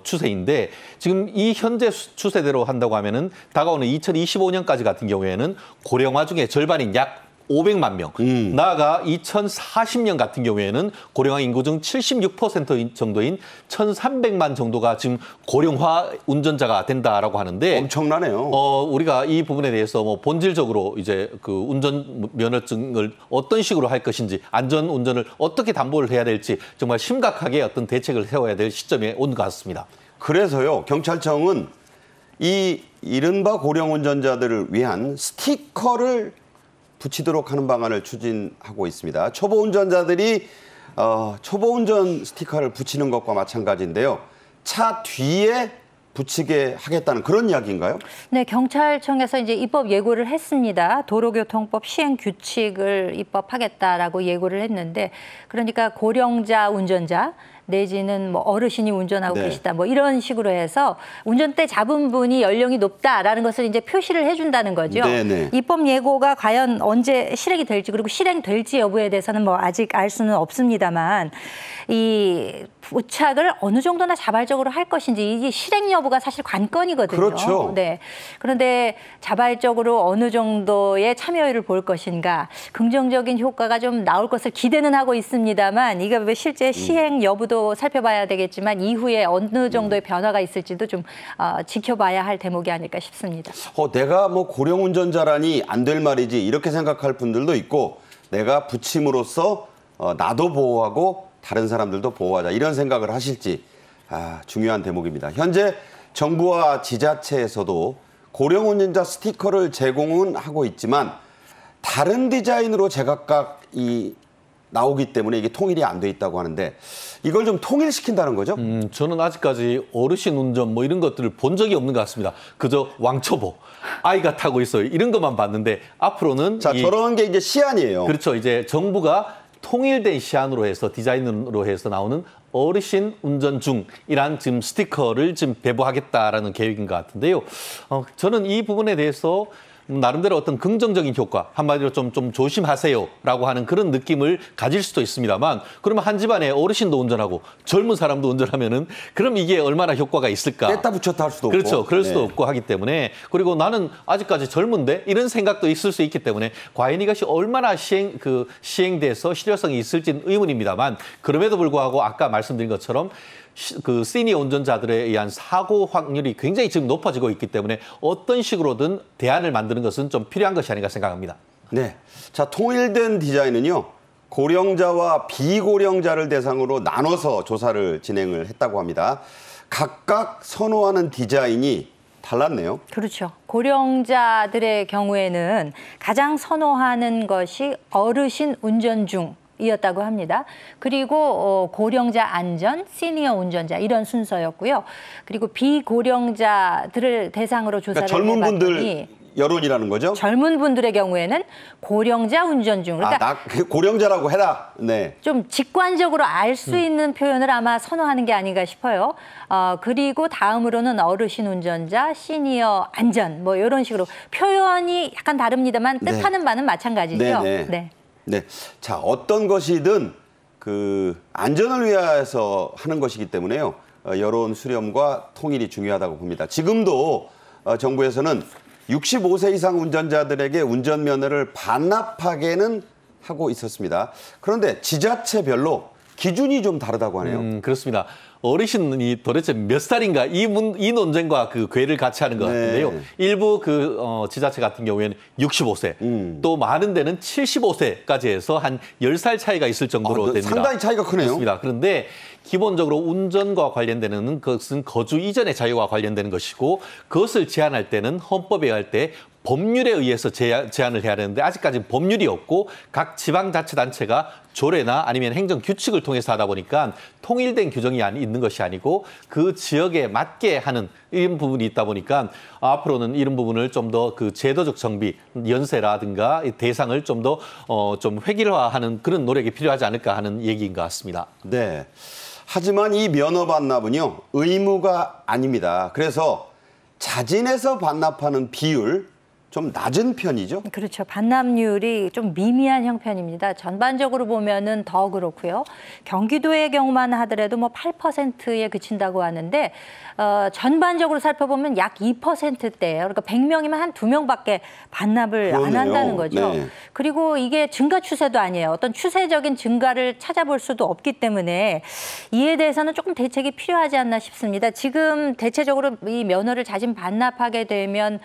추세인데 지금 이 현재 추세대로 한다고 하면은 다가오는 2025년까지 같은 경우에는 고령화 중에 절반인 약 500만 명. 나아가 2040년 같은 경우에는 고령화 인구 중 76% 정도인 1,300만 정도가 지금 고령화 운전자가 된다라고 하는데 엄청나네요. 우리가 이 부분에 대해서 뭐 본질적으로 이제 그 운전 면허증을 어떤 식으로 할 것인지 안전 운전을 어떻게 담보를 해야 될지 정말 심각하게 어떤 대책을 세워야 될 시점에 온 것 같습니다. 그래서요, 경찰청은 이 이른바 고령 운전자들을 위한 스티커를 붙이도록 하는 방안을 추진하고 있습니다. 초보 운전자들이 초보 운전 스티커를 붙이는 것과 마찬가지인데요. 차 뒤에 붙이게 하겠다는 그런 이야기인가요? 네, 경찰청에서 이제 입법 예고를 했습니다. 도로교통법 시행 규칙을 입법하겠다라고 예고를 했는데 그러니까 고령자 운전자 내지는 뭐 어르신이 운전하고 네. 계시다 뭐 이런 식으로 해서 운전대 잡은 분이 연령이 높다라는 것을 이제 표시를 해준다는 거죠. 네네. 입법 예고가 과연 언제 실행이 될지 그리고 실행될지 여부에 대해서는 뭐 아직 알 수는 없습니다만 이 부착을 어느 정도나 자발적으로 할 것인지 이게 실행 여부가 사실 관건이거든요. 그렇죠. 네. 그런데 자발적으로 어느 정도의 참여율을 볼 것인가 긍정적인 효과가 좀 나올 것을 기대는 하고 있습니다만 이게 왜 실제 시행 여부도 앞으로도 살펴봐야 되겠지만 이후에 어느 정도의 변화가 있을지도 좀 지켜봐야 할 대목이 아닐까 싶습니다. 내가 뭐 고령 운전자라니 안 될 말이지 이렇게 생각할 분들도 있고 내가 부침으로써 나도 보호하고 다른 사람들도 보호하자 이런 생각을 하실지 중요한 대목입니다. 현재 정부와 지자체에서도 고령 운전자 스티커를 제공은 하고 있지만 다른 디자인으로 제각각 나오기 때문에 이게 통일이 안 돼 있다고 하는데 이걸 좀 통일시킨다는 거죠? 저는 아직까지 어르신 운전 뭐 이런 것들을 본 적이 없는 것 같습니다. 그저 왕초보, 아이가 타고 있어요. 이런 것만 봤는데 앞으로는 저런 게 이제 시안이에요. 그렇죠. 이제 정부가 통일된 시안으로 해서 디자인으로 해서 나오는 어르신 운전 중이란 지금 스티커를 지금 배부하겠다라는 계획인 것 같은데요. 저는 이 부분에 대해서 나름대로 어떤 긍정적인 효과, 한마디로 좀 조심하세요라고 하는 그런 느낌을 가질 수도 있습니다만 그러면 한 집안에 어르신도 운전하고 젊은 사람도 운전하면은 그럼 이게 얼마나 효과가 있을까? 뺐다 붙였다 할 수도 없고. 그렇죠. 그럴 수도 없고 하기 때문에 그리고 나는 아직까지 젊은데 이런 생각도 있을 수 있기 때문에 과연 이것이 얼마나 시행돼서 실효성이 있을지는 의문입니다만 그럼에도 불구하고 아까 말씀드린 것처럼 그 시니어 운전자들에 의한 사고 확률이 굉장히 지금 높아지고 있기 때문에 어떤 식으로든 대안을 만드는 것은 좀 필요한 것이 아닌가 생각합니다. 네. 자, 통일된 디자인은요. 고령자와 비고령자를 대상으로 나눠서 조사를 진행을 했다고 합니다. 각각 선호하는 디자인이 달랐네요. 그렇죠. 고령자들의 경우에는 가장 선호하는 것이 어르신 운전 중 이었다고 합니다. 그리고 고령자 안전, 시니어 운전자 이런 순서였고요. 그리고 비고령자들을 대상으로 조사를 젊은 해봤더니 분들 여론이라는 거죠? 젊은 분들의 경우에는 고령자 운전 중. 그러니까 고령자라고 해라. 네. 좀 직관적으로 알 수 있는 표현을 아마 선호하는 게 아닌가 싶어요. 그리고 다음으로는 어르신 운전자, 시니어 안전 뭐 이런 식으로 표현이 약간 다릅니다만 뜻하는 바는 마찬가지죠. 네. 자, 어떤 것이든 그 안전을 위해서 하는 것이기 때문에요. 여론 수렴과 통일이 중요하다고 봅니다. 지금도 정부에서는 65세 이상 운전자들에게 운전면허를 반납하게는 하고 있었습니다. 그런데 지자체별로 기준이 좀 다르다고 하네요. 그렇습니다. 어르신이 도대체 몇 살인가 이 논쟁과 그 궤를 같이 하는 것 같은데요. 일부 지자체 같은 경우에는 65세, 또 많은 데는 75세까지 해서 한 10살 차이가 있을 정도로 됩니다. 상당히 차이가 크네요. 그렇습니다. 그런데 기본적으로 운전과 관련되는 것은 거주 이전의 자유와 관련되는 것이고 그것을 제한할 때는 헌법에 의할 때 법률에 의해서 제한을 해야 되는데 아직까지는 법률이 없고 각 지방자치단체가 조례나 아니면 행정규칙을 통해서 하다 보니까 통일된 규정이 있는 것이 아니고 그 지역에 맞게 하는 이런 부분이 있다 보니까 앞으로는 이런 부분을 좀 더 그 제도적 정비, 연세라든가 대상을 좀 더 좀 획일화하는 그런 노력이 필요하지 않을까 하는 얘기인 것 같습니다. 네. 하지만 이 면허 반납은요, 의무가 아닙니다. 그래서 자진해서 반납하는 비율 좀 낮은 편이죠? 그렇죠. 반납률이 좀 미미한 형편입니다. 전반적으로 보면은 더 그렇고요. 경기도의 경우만 하더라도 뭐 8%에 그친다고 하는데 전반적으로 살펴보면 약 2%대예요. 그러니까 100명이면 한 2명밖에 반납을 그러네요. 안 한다는 거죠. 네. 그리고 이게 증가 추세도 아니에요. 어떤 추세적인 증가를 찾아볼 수도 없기 때문에 이에 대해서는 조금 대책이 필요하지 않나 싶습니다. 지금 대체적으로 이 면허를 자진 반납하게 되면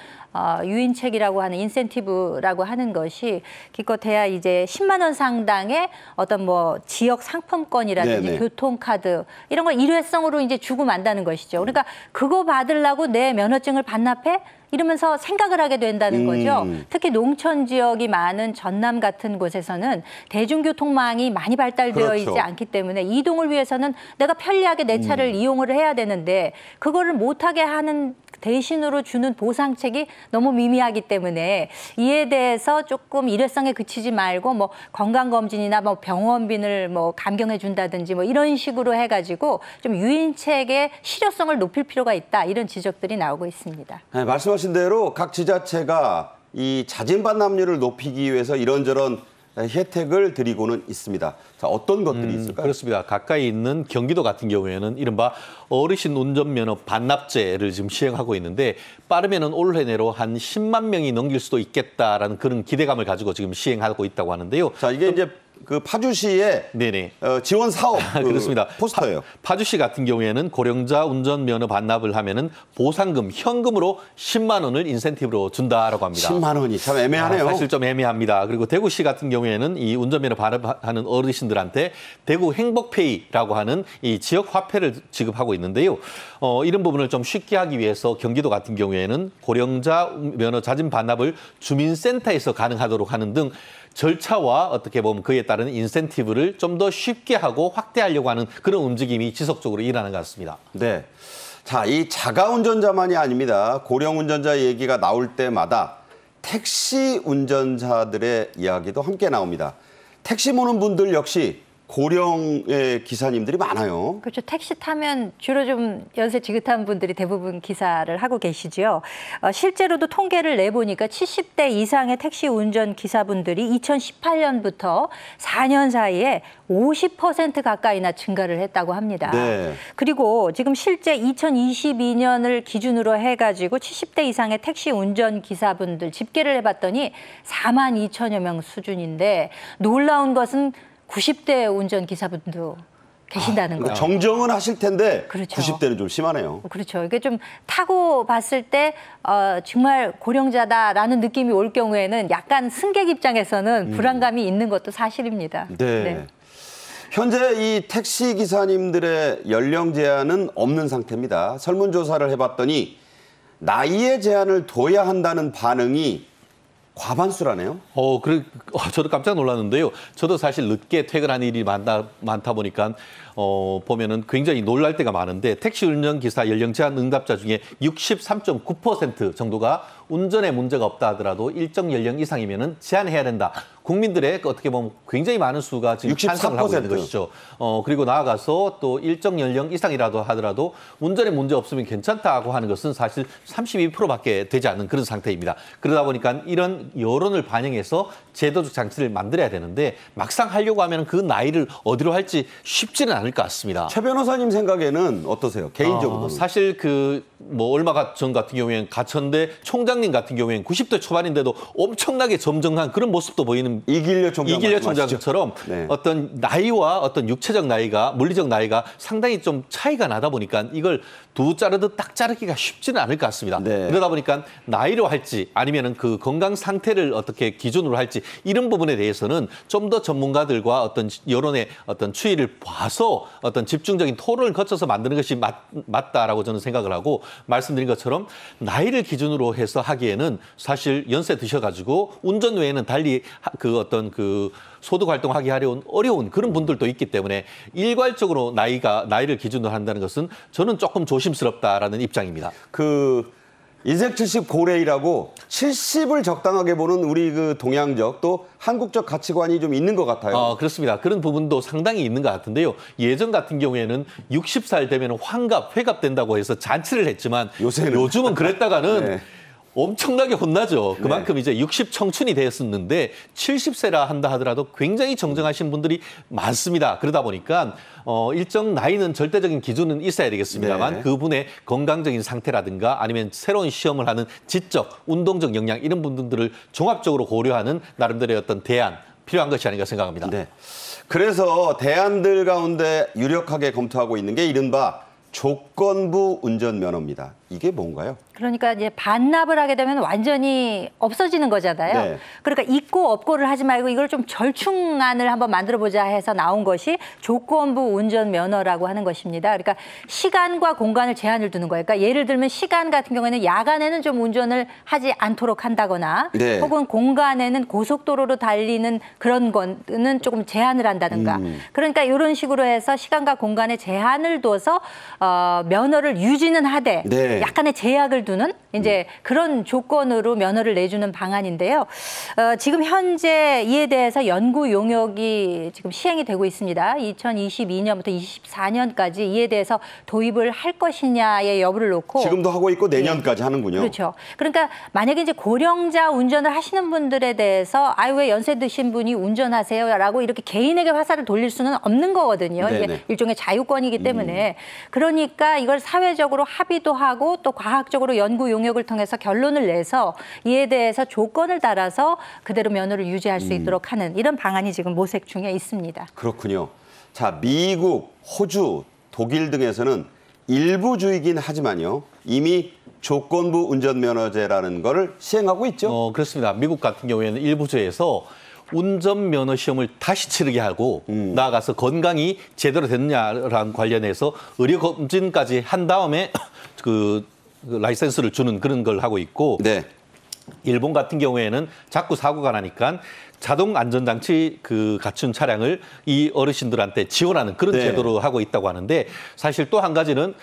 유인책이라고 하는 인센티브라고 하는 것이 기껏해야 이제 10만 원 상당의 어떤 뭐 지역 상품권이라든지 교통카드 이런 걸 일회성으로 이제 주고 만다는 것이죠. 그러니까 그거 받으려고 내 면허증을 반납해? 이러면서 생각을 하게 된다는 거죠. 특히 농촌 지역이 많은 전남 같은 곳에서는 대중교통망이 많이 발달되어 있지 않기 때문에 이동을 위해서는 내가 편리하게 내 차를 이용을 해야 되는데 그거를 못하게 하는 대신으로 주는 보상책이 너무 미미하기 때문에 이에 대해서 조금 일회성에 그치지 말고 뭐 건강검진이나 뭐 병원비를 뭐 감경해 준다든지 뭐 이런 식으로 해가지고 좀 유인책의 실효성을 높일 필요가 있다 이런 지적들이 나오고 있습니다. 네, 말씀하신 대로 각 지자체가 이 자진 반납률을 높이기 위해서 이런저런 혜택을 드리고는 있습니다. 자, 어떤 것들이 있을까요? 그렇습니다. 가까이 있는 경기도 같은 경우에는 이른바 어르신 운전면허 반납제를 지금 시행하고 있는데 빠르면은 올해 내로 한 10만 명이 넘길 수도 있겠다라는 그런 기대감을 가지고 지금 시행하고 있다고 하는데요. 자, 이게 이제 그 파주시의 네네. 지원 사업 그렇습니다. 포스터예요. 파주시 같은 경우에는 고령자 운전면허 반납을 하면은 보상금, 현금으로 10만 원을 인센티브로 준다라고 합니다. 10만 원이 참 애매하네요. 사실 좀 애매합니다. 그리고 대구시 같은 경우에는 이 운전면허 반납하는 어르신들한테 대구 행복페이라고 하는 이 지역 화폐를 지급하고 있는데요. 이런 부분을 좀 쉽게 하기 위해서 경기도 같은 경우에는 고령자 면허 자진 반납을 주민센터에서 가능하도록 하는 등 절차와 어떻게 보면 그에 따른 인센티브를 좀 더 쉽게 하고 확대하려고 하는 그런 움직임이 지속적으로 일어나는 것 같습니다. 네. 자, 이 자가 운전자만이 아닙니다. 고령 운전자 얘기가 나올 때마다 택시 운전자들의 이야기도 함께 나옵니다. 택시 모는 분들 역시 고령의 기사님들이 많아요. 그렇죠. 택시 타면 주로 좀 연세 지긋한 분들이 대부분 기사를 하고 계시죠. 실제로도 통계를 내보니까 70대 이상의 택시 운전 기사분들이 2018년부터 4년 사이에 50% 가까이나 증가를 했다고 합니다. 네. 그리고 지금 실제 2022년을 기준으로 해가지고 70대 이상의 택시 운전 기사분들 집계를 해봤더니 4만 2천여 명 수준인데 놀라운 것은 90대 운전기사분도 계신다는 거예요. 정정은 하실 텐데 그렇죠. 90대는 좀 심하네요. 그렇죠. 이게 좀 타고 봤을 때 정말 고령자다라는 느낌이 올 경우에는 약간 승객 입장에서는 불안감이 있는 것도 사실입니다. 네. 네. 현재 이 택시 기사님들의 연령 제한은 없는 상태입니다. 설문조사를 해봤더니 나이에 제한을 둬야 한다는 반응이 과반수라네요. 저도 깜짝 놀랐는데요. 저도 사실 늦게 퇴근하는 일이 많다 보니까 보면은 굉장히 놀랄 때가 많은데 택시 운전기사 연령 제한 응답자 중에 63.9% 정도가 운전에 문제가 없다 하더라도 일정 연령 이상이면은 제한해야 된다. 국민들의 어떻게 보면 굉장히 많은 수가 지금 찬성을 하고 있는 것이죠. 그리고 나아가서 또 일정 연령 이상이라도 하더라도 운전에 문제 없으면 괜찮다고 하는 것은 사실 32%밖에 되지 않는 그런 상태입니다. 그러다 보니까 이런 여론을 반영해서 제도적 장치를 만들어야 되는데 막상 하려고 하면 그 나이를 어디로 할지 쉽지는 않을 것 같습니다. 최 변호사님 생각에는 어떠세요? 개인적으로. 사실 얼마 전 같은 경우에는 가천대 총장님 같은 경우에는 90대 초반인데도 엄청나게 점정한 그런 모습도 보이는 이길려 총장처럼 네. 어떤 나이와 어떤 육체적 나이가 물리적 나이가 상당히 좀 차이가 나다 보니까 이걸 두 자르듯 딱 자르기가 쉽지는 않을 것 같습니다. 네. 그러다 보니까 나이로 할지 아니면은 그 건강 상태를 어떻게 기준으로 할지 이런 부분에 대해서는 좀 더 전문가들과 어떤 여론의 어떤 추이를 봐서 어떤 집중적인 토론을 거쳐서 만드는 것이 맞다라고 저는 생각을 하고 말씀드린 것처럼 나이를 기준으로 해서 하기에는 사실 연세 드셔가지고 운전 외에는 달리 소득 활동하기 어려운 그런 분들도 있기 때문에 일괄적으로 나이를 기준으로 한다는 것은 저는 조금 조심스럽다라는 입장입니다. 인생 70 고래이라고 70을 적당하게 보는 우리 동양적 또 한국적 가치관이 좀 있는 것 같아요. 그렇습니다. 그런 부분도 상당히 있는 것 같은데요. 예전 같은 경우에는 60살 되면 회갑된다고 해서 잔치를 했지만 요즘은 그랬다가는 네. 엄청나게 혼나죠. 그만큼 네. 이제 60 청춘이 되었었는데 70세라 한다 하더라도 굉장히 정정하신 분들이 많습니다. 그러다 보니까 일정 나이는 절대적인 기준은 있어야 되겠습니다만 네. 그분의 건강적인 상태라든가 아니면 새로운 시험을 하는 지적, 운동적 역량 이런 부분들을 종합적으로 고려하는 나름대로의 어떤 대안 필요한 것이 아닌가 생각합니다. 네. 그래서 대안들 가운데 유력하게 검토하고 있는 게 이른바 조건부 운전면허입니다. 이게 뭔가요? 그러니까 이제 반납을 하게 되면 완전히 없어지는 거잖아요. 네. 그러니까 있고 없고를 하지 말고 이걸 좀 절충안을 한번 만들어보자 해서 나온 것이 조건부 운전면허라고 하는 것입니다. 그러니까 시간과 공간을 제한을 두는 거예요. 그러니까 예를 들면 시간 같은 경우에는 야간에는 좀 운전을 하지 않도록 한다거나 네. 혹은 공간에는 고속도로로 달리는 그런 거는 조금 제한을 한다든가. 그러니까 이런 식으로 해서 시간과 공간에 제한을 둬서 면허를 유지는 하되 네. 약간의 제약을 두는 이제 그런 조건으로 면허를 내주는 방안인데요. 지금 현재 이에 대해서 연구 용역이 지금 시행이 되고 있습니다. 2022년부터 24년까지 이에 대해서 도입을 할 것이냐의 여부를 놓고 지금도 하고 있고 내년까지 하는군요. 그렇죠. 그러니까 만약에 이제 고령자 운전을 하시는 분들에 대해서 왜 연세 드신 분이 운전하세요라고 이렇게 개인에게 화살을 돌릴 수는 없는 거거든요. 네네. 이게 일종의 자유권이기 때문에 그러니까 이걸 사회적으로 합의도 하고 또 과학적으로 그대로 연구 용역을 통해서 결론을 내서 이에 대해서 조건을 따라서 그대로 면허를 유지할 수 있도록 하는 이런 방안이 지금 모색 중에 있습니다. 그렇군요. 자, 미국, 호주, 독일 등에서는 일부주의긴 하지만요. 이미 조건부 운전면허제라는 거를 시행하고 있죠. 그렇습니다. 미국 같은 경우에는 일부주에서 운전면허 시험을 다시 치르게 하고 나아가서 건강이 제대로 됐느냐랑 관련해서 의료 검진까지 한 다음에 그 라이센스를 주는 그런 걸 하고 있고 네. 일본 같은 경우에는 자꾸 사고가 나니까 자동 안전장치 갖춘 차량을 이 어르신들한테 지원하는 그런 네. 제도로 하고 있다고 하는데 사실 또 한 가지는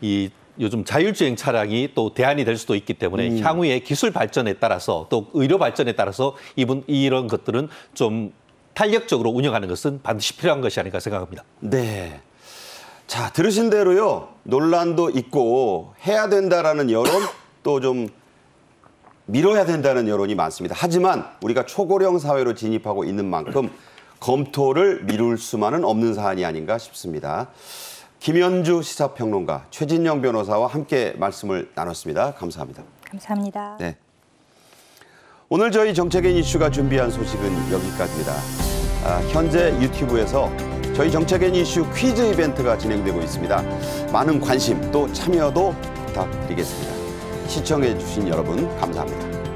이 요즘 자율주행 차량이 또 대안이 될 수도 있기 때문에 향후에 기술 발전에 따라서 또 의료 발전에 따라서 이런 것들은 좀 탄력적으로 운영하는 것은 반드시 필요한 것이 아닐까 생각합니다. 네. 자, 들으신 대로요. 논란도 있고 해야 된다라는 여론 또 좀 미뤄야 된다는 여론이 많습니다. 하지만 우리가 초고령 사회로 진입하고 있는 만큼 검토를 미룰 수만은 없는 사안이 아닌가 싶습니다. 김현주 시사평론가, 최진영 변호사와 함께 말씀을 나눴습니다. 감사합니다. 감사합니다. 네. 오늘 저희 정책인 이슈가 준비한 소식은 여기까지입니다. 현재 유튜브에서 저희 정책인 이슈 퀴즈 이벤트가 진행되고 있습니다. 많은 관심 또 참여도 부탁드리겠습니다. 시청해 주신 여러분 감사합니다.